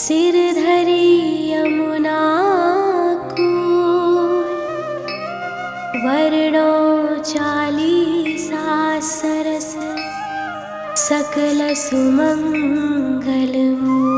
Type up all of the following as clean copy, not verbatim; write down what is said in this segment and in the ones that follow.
सिर धरी यमुना कूल, वर्णो चालीसा सरस, सकल सुमंगल मूल।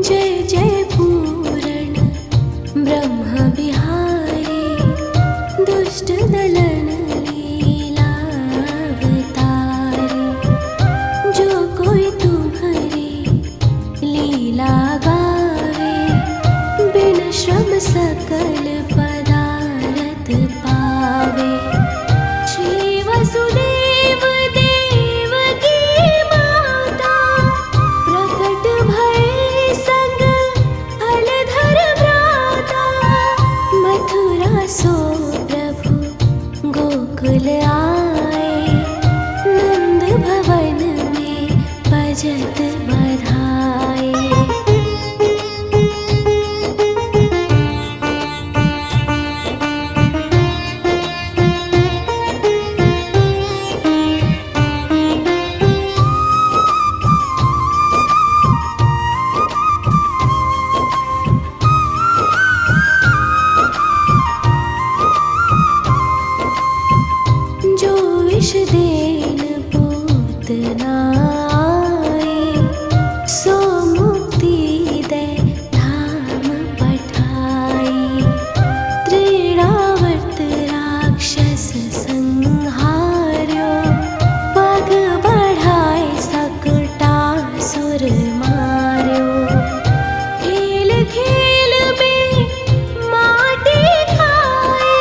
जय जय पूरण ब्रह्म बिहारी, दुष्ट दलन लीलावतारी। जो कोई तुम्हारी लीला गावे, बिन श्रम सकल पदारथ पावे। श्री वसुदेव देवकी माता, प्रकट भय संग फलधर भ्राता। मथुरा सो प्रभु गोकुल आए, नंद भवन में बजत बधाए। जो विष देन पूतना आए, सो मुक्ति दे धाम पठाई। त्रिरावर्त राक्षस संहार्यो, पग बढ़ाए सकटासुर मार्यो। खेल खेल में माटी खाए,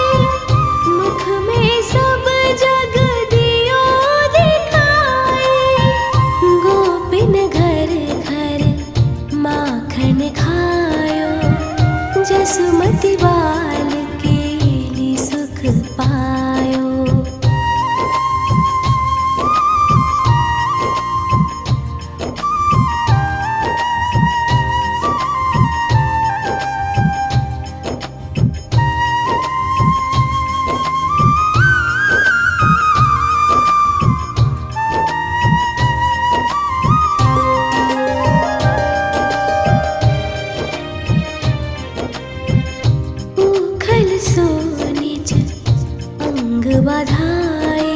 मुख में सब जग दियो दिखाए। गोपिन घर घर माखन खायो, जसुमति बाल केली सुख पायो। उखल सो निज अंग बधाए,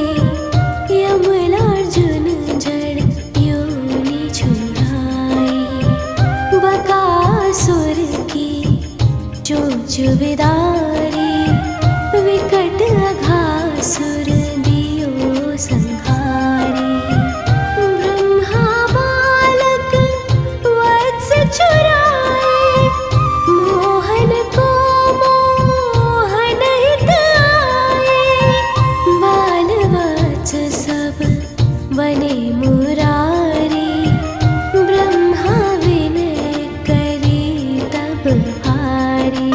यमलार्जुन जड़ योनि छुड़ाए। बकासुर की चोंच विदारी, विकट अघासुर दियो संहारी। ब्रह्मा बालक वत्स चुराए, मोहन को मोहन हित आए। बाल वत्स सब बने मुरारी, ब्रह्मा विनय करी तब हारी।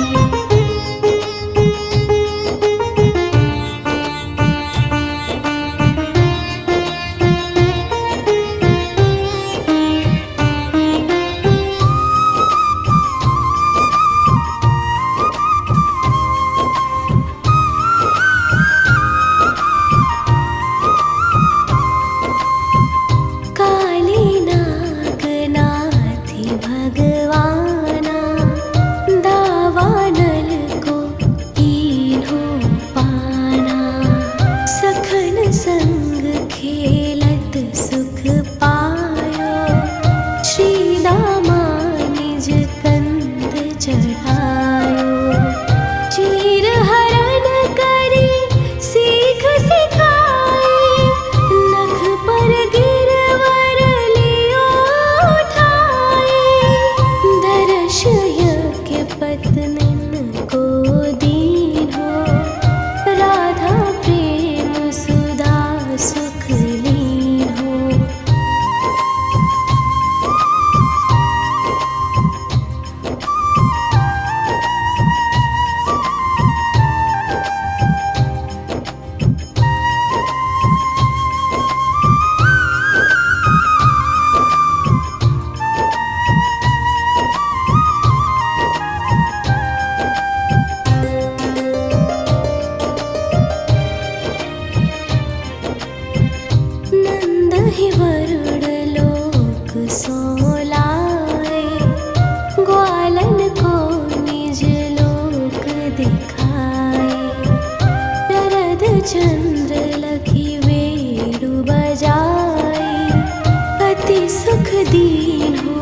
अति सुख दीन्हो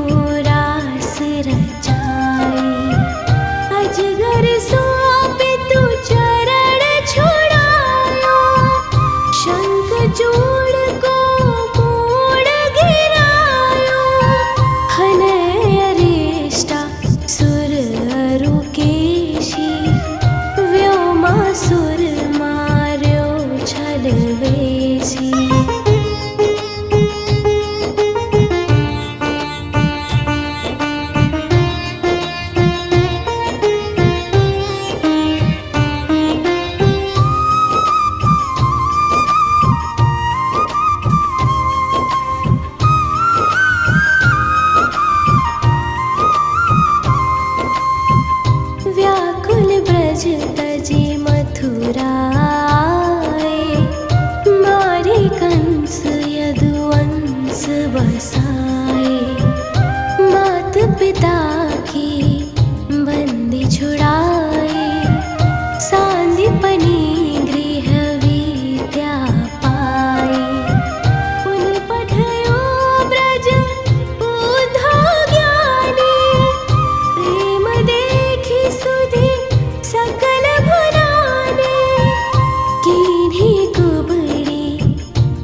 रास रचाए। अजगर सौंपे तू चरण छुड़ायो, शंख चूड़ को मोड़ गिरायो। हनय अरिष्टा सुर अरुकेशी, व्योमासुर मार्यो छलवेशी। व्याकुल ब्रज तजे मथुरा आए, मारे कंस यदुवंश बसाए। मात पिता की बंदी छुड़ाए, सांदीपनि गृह विद्या पाए। पुन पठयो ब्रज बुद्धो ज्ञानी, प्रेम देखि सुधि सकल भुलाने। कीन्ही कुबड़ी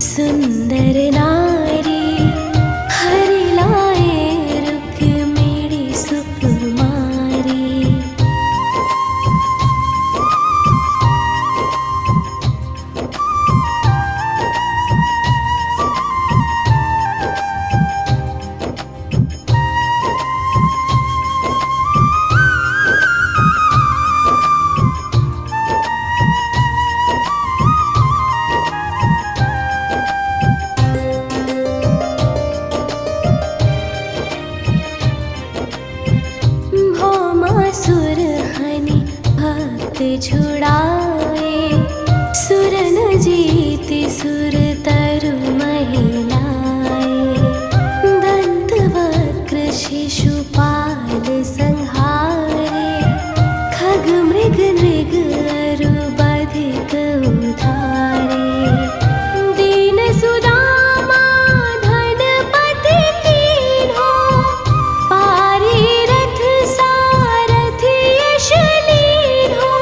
सुंदर नारी, हरि लाए रुक्मिणी सुकुमारी। भौमासुर हनि भक्त छुड़ाए, सुरन जीति सुर तरु महिलाए। दंत वक्र शिशुपाल संहारे, खग मृग नृग अरु बधिक उधारे। दीन सुदामा धनपति कीन्हो, पारी रथ सारथि यश लीन्हो।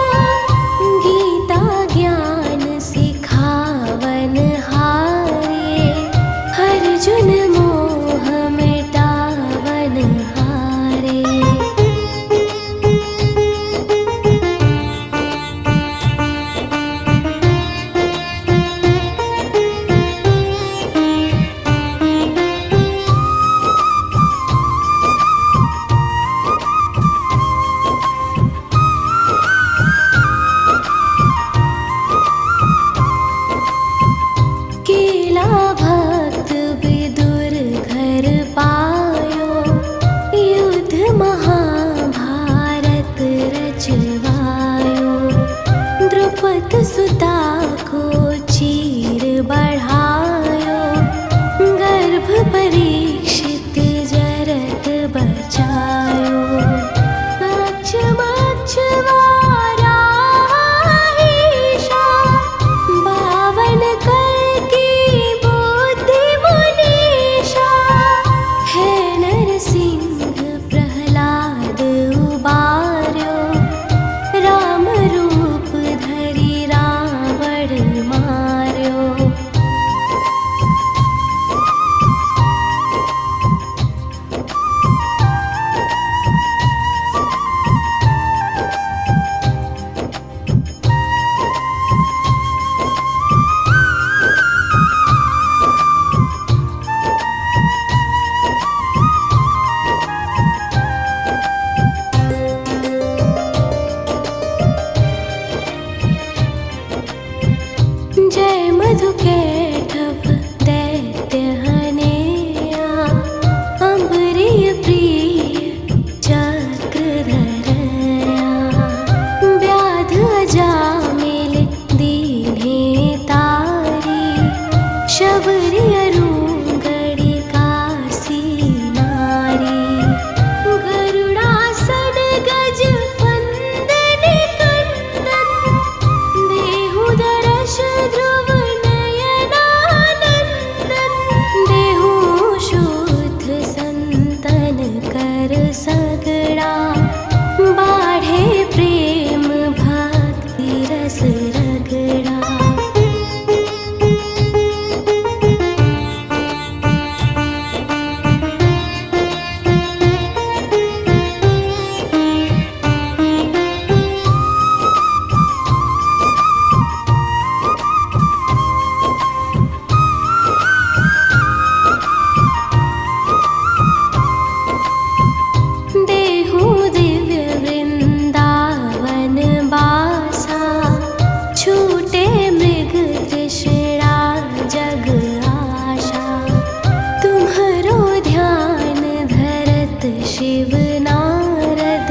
शिव नारद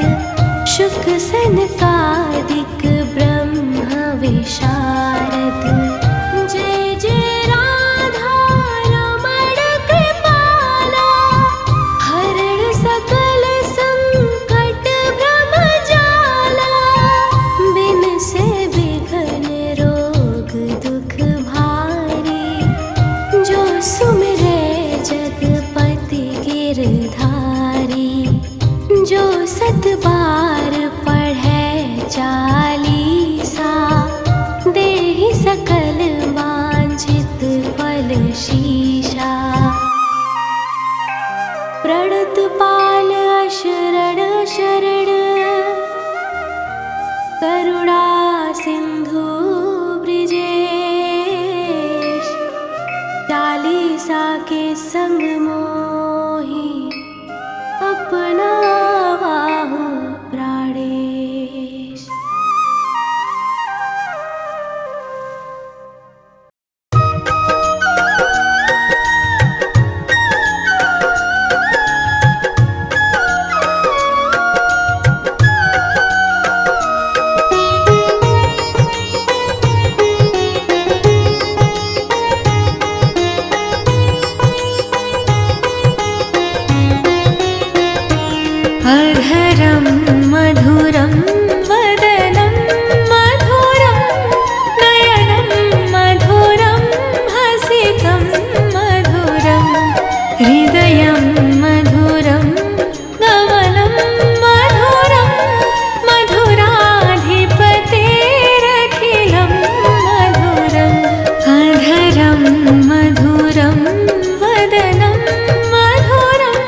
शुक सनकादिक ब्रह्म विशारद। जय जय राधा रमण कृपाला, हरण सकल संकट भ्रम जाला। बिन से विघ्न रोग दुख भारी, जो सुमिरे जगपति गिरधारी। जो सत बार पढ़े चालीसा, देहि सकल वांछित फल शीशा। प्रणत पाल अशरण शरण, करुणा सिंधु ब्रिजेश। चालीसा के संग मोहि अपना बाहु प्राणेश। अधरं मधुरं वदनं मधुरं, नयनं मधुरं हसितं मधुरं। हृदयं मधुरं गमनं मधुरं, मधुराधिपतेरखिलं मधुरम्। अधरं मधुरं वदनं मधुरम्।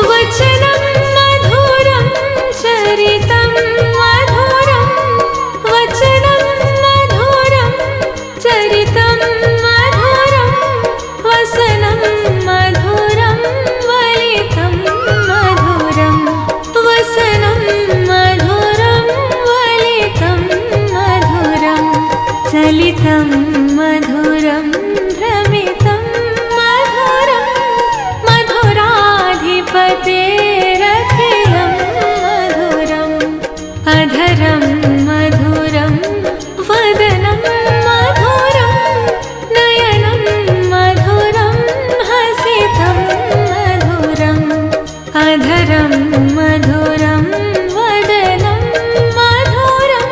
वचनं मधुरं चरितं मधुरं, वचनं मधुरं चरितं मधुरं। वसनं मधुरं वलितं मधुरं, वसनं मधुरं वलितं मधुरं। चलितं मधुरं भ्रमितं मधुरं, मधुराधिपतेरखिलं मधुरम्। अधरं मधुरं वदनं मधुरं, नयनं मधुरं हसितं मधुरम्। अधरं मधुरं वदनं मधुरम्।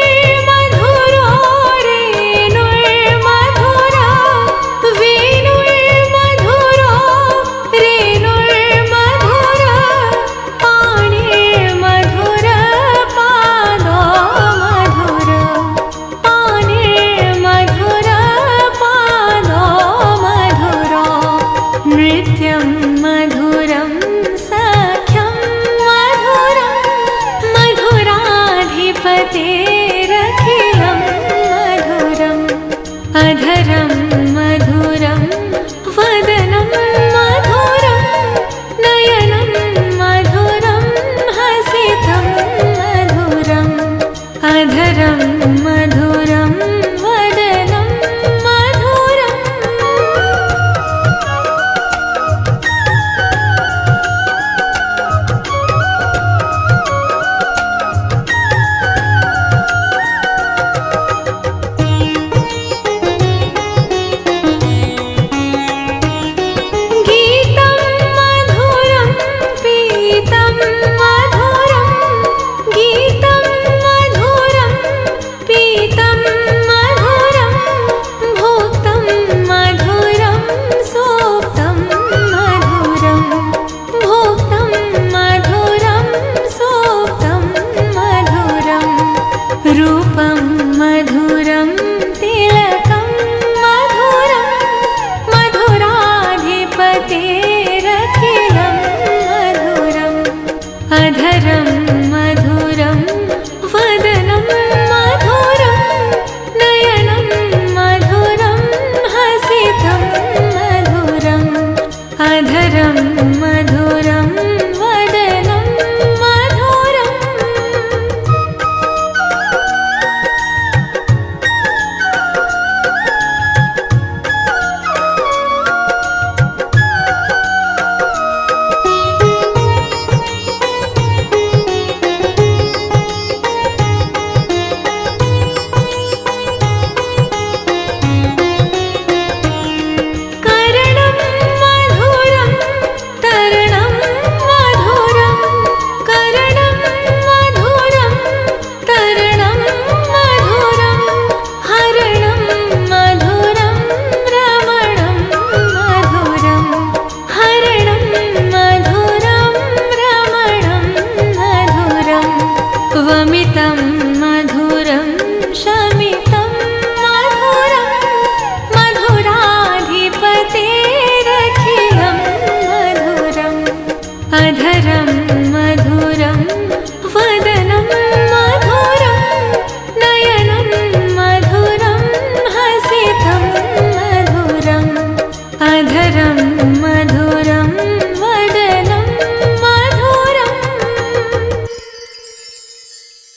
वेणुर्मधुरो रेणुर्मधुरा, वेणुर्मधुरो रेणुर्मधुरा। पाणिर्मधुर पादो मधुर, पाणिर्मधुर पादो मधुरो। नृत्यं मधुरं सख्यं मधुरं, मधुराधिपतेरखिलं मधुरम्। अधरं मधुरं वदनं मधुरं, नयनं मधुरं हसितं मधुरम्। अधरं मधुरं वदनं मधुरम्।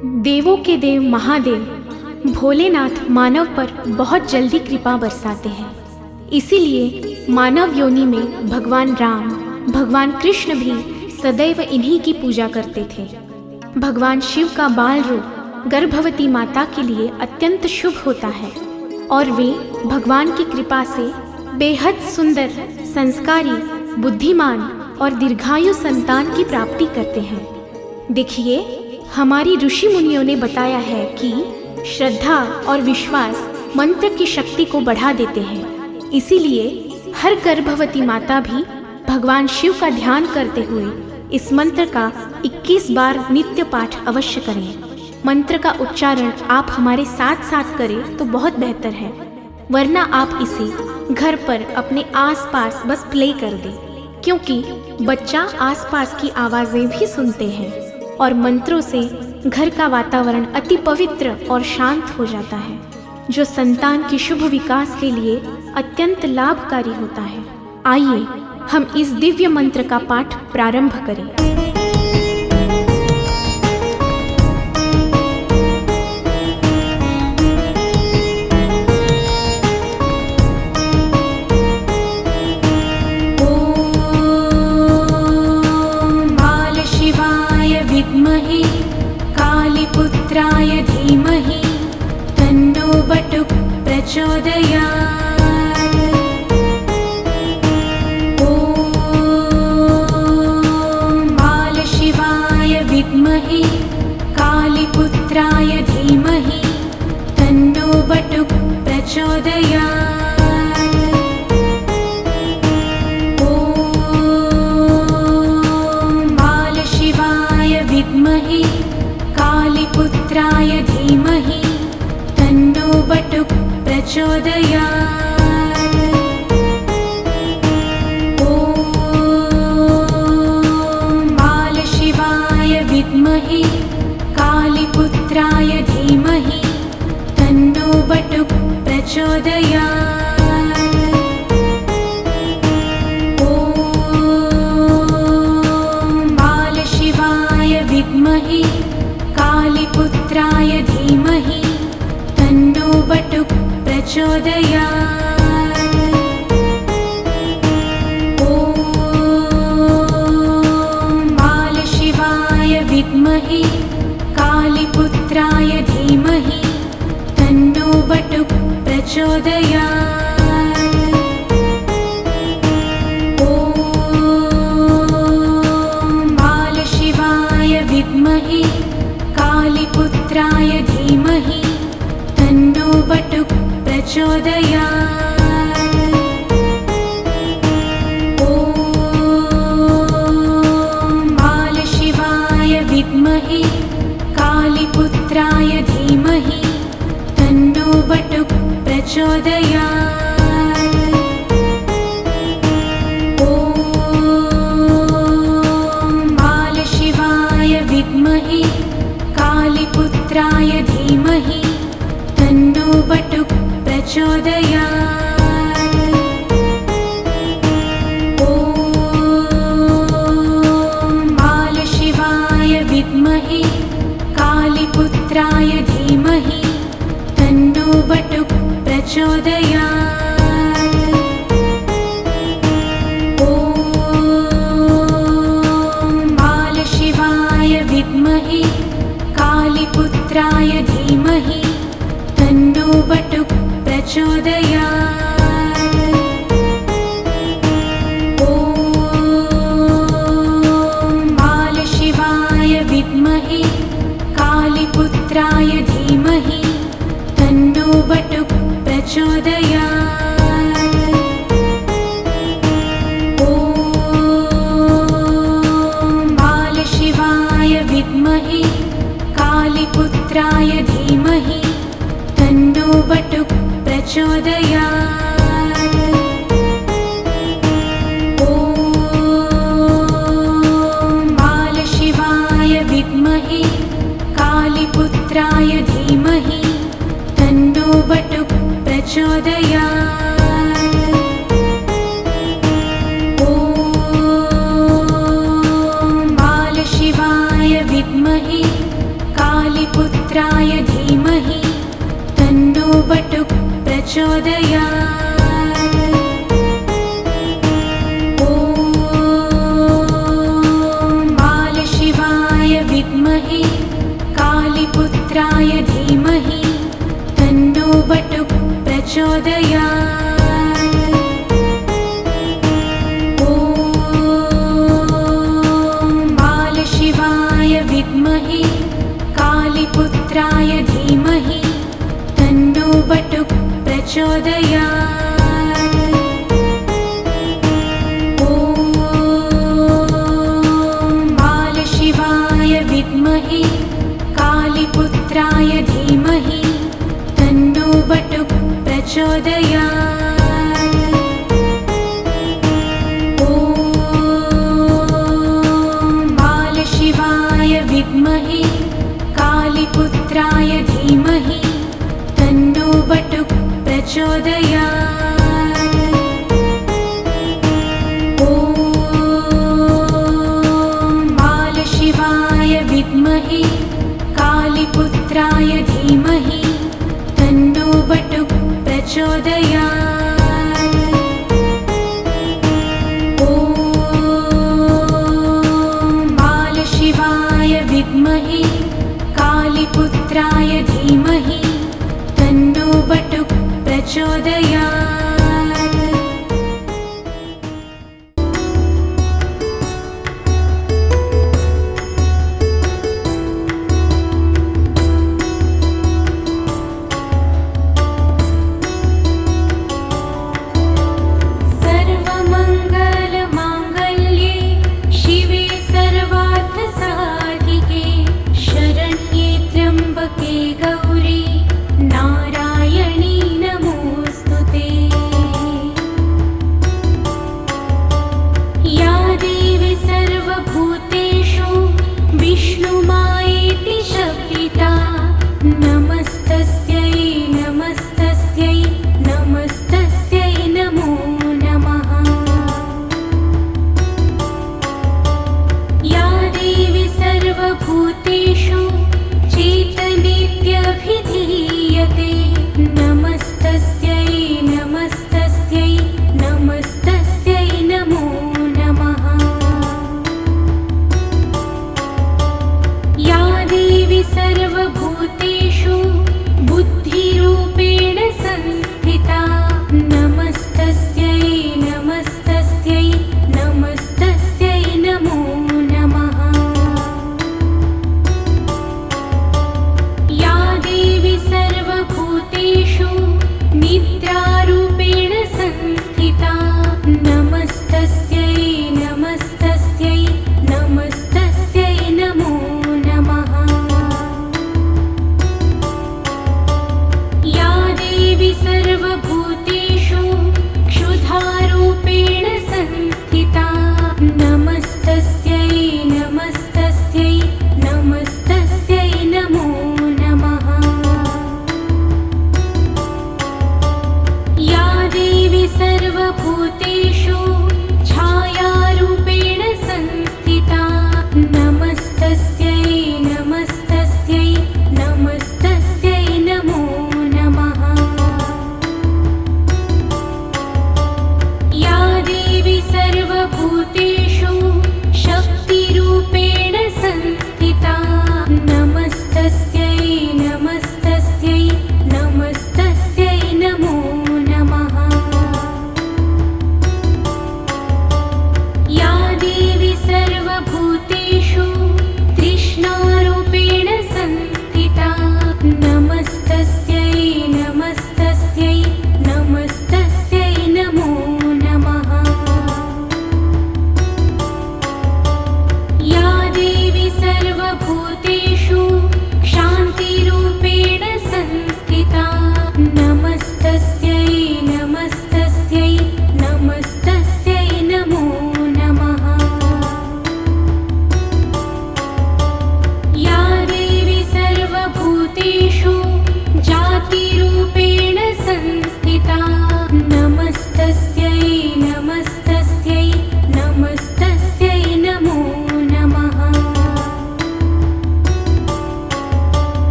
देवों के देव महादेव भोलेनाथ मानव पर बहुत जल्दी कृपा बरसाते हैं। इसीलिए मानव योनि में भगवान राम, भगवान कृष्ण भी सदैव इन्हीं की पूजा करते थे। भगवान शिव का बाल रूप गर्भवती माता के लिए अत्यंत शुभ होता है और वे भगवान की कृपा से बेहद सुंदर, संस्कारी, बुद्धिमान और दीर्घायु संतान की प्राप्ति करते हैं। देखिए, हमारी ऋषि मुनियों ने बताया है कि श्रद्धा और विश्वास मंत्र की शक्ति को बढ़ा देते हैं। इसीलिए हर गर्भवती माता भी भगवान शिव का ध्यान करते हुए इस मंत्र का 21 बार नित्य पाठ अवश्य करें। मंत्र का उच्चारण आप हमारे साथ साथ करें तो बहुत बेहतर है, वरना आप इसे घर पर अपने आसपास बस प्ले कर दें, क्योंकि बच्चा आसपास की आवाज़ें भी सुनते हैं और मंत्रों से घर का वातावरण अति पवित्र और शांत हो जाता है, जो संतान के शुभ विकास के लिए अत्यंत लाभकारी होता है। आइए हम इस दिव्य मंत्र का पाठ प्रारंभ करें। विद्महे कालीपुत्राय धीमहि तन्नो बटुक प्रचोदयात्। ॐ बालशिवाय विद्महे कालीपुत्राय धीमहि तन्नो बटुक प्रचोदयात्। विद्महे कालीपुत्राय धीमहि तन्नो बटुक प्रचोदयात्। ॐ बालशिवाय विद्महे कालीपुत्राय धीमहि तन्नो बटुक प्रचोदयात्। विद्महे कालीपुत्राय धीमहि तन्नो बटुक प्रचोदयात्। ॐ बालशिवाय विद्महे कालीपुत्राय धीमहि तन्नो बटुक प्रचोदयात्। विद्महे कालीपुत्राय धीमहि तन्नो बटुक प्रचोदयात्। ॐ बालशिवाय विद्महे कालीपुत्राय धीमहि तन्नो बटुक प्रचोदयात्। विद्महे कालीपुत्राय धीमहि तन्नो बटुक प्रचोदयात्। ॐ बालशिवाय विद्महे कालीपुत्राय धीमहि तन्नो बटुक प्रचोदयात्। विद्महे कालीपुत्राय धीमहि तन्नो बटुक प्रचोदयात्। ॐ बालशिवाय विद्महे कालीपुत्राय धीमहि तन्नो बटुक प्रचोदयात्। विद्महे कालीपुत्राय धीमहि तन्नो बटुक प्रचोदयात्। ॐ बालशिवाय विद्महे कालीपुत्राय धीमहि तन्नो बटुक प्रचोदयात्। ॐ बालशिवाय विद्महे प्रचोदयात् ॐ बालशिवाय विद्महे कालीपुत्राय धीमहि तन्नो बटुक प्रचोदयात् ॐ बालशिवाय विद्महे कालीपुत्राय धीमहि तन्नो बटुक प्रचोदयात् ॐ बालशिवाय विद्महे कालीपुत्राय धीमहि तन्नो बटुक प्रचोदयात् ॐ बालशिवाय विद्महे कालीपुत्राय धीमहि तन्नो बटुक प्रचोदयात् ॐ बालशिवाय विद्महे कालीपुत्राय धीमहि तन्नो बटुक प्रचोदयात् ॐ बालशिवाय विद्महे कालीपुत्राय धीमहि तन्नो बटुक प्रचोदयात् सर्वमङ्गलमाङ्गल्ये शिवे सर्वार्थसाधिके शरण्ये त्र्यम्बके गौरी नारायणी नमोऽस्तु ते।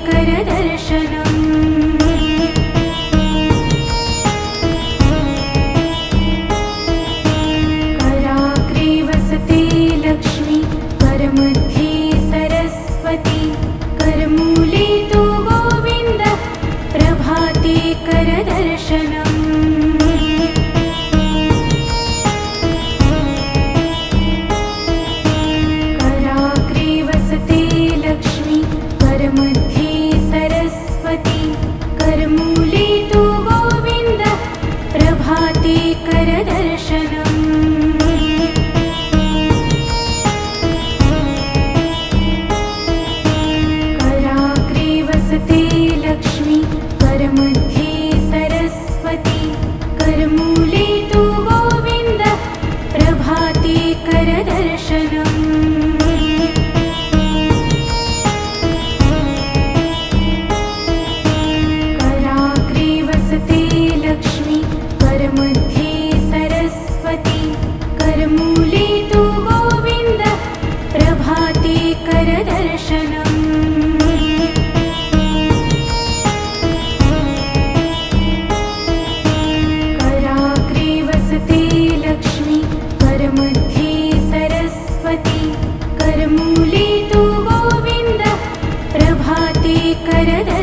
करदर्शनम् कराग्रे वसते लक्ष्मी करमध्ये सरस्वती करमूले तु गोविन्दः प्रभाते करदर्शनम् कराग्रे वसते लक्ष्मी करमध्ये सरस्वती करमूले तु गोविन्दः प्रभाते करदर्शनम् कराग्रे वसते लक्ष्मी करमध्ये सरस्वती करमूले तु गोविन्दः प्रभाते करदर्शनम् कराग्रे वसते लक्ष्मी करमध्ये सरस्वती करमूले तु गोविन्दः प्रभाते करदर्शनम् कराग्रे वसते लक्ष्मी करमध्ये सरस्वती करमूले तु गोविन्दः प्रभाते करदर्शनम्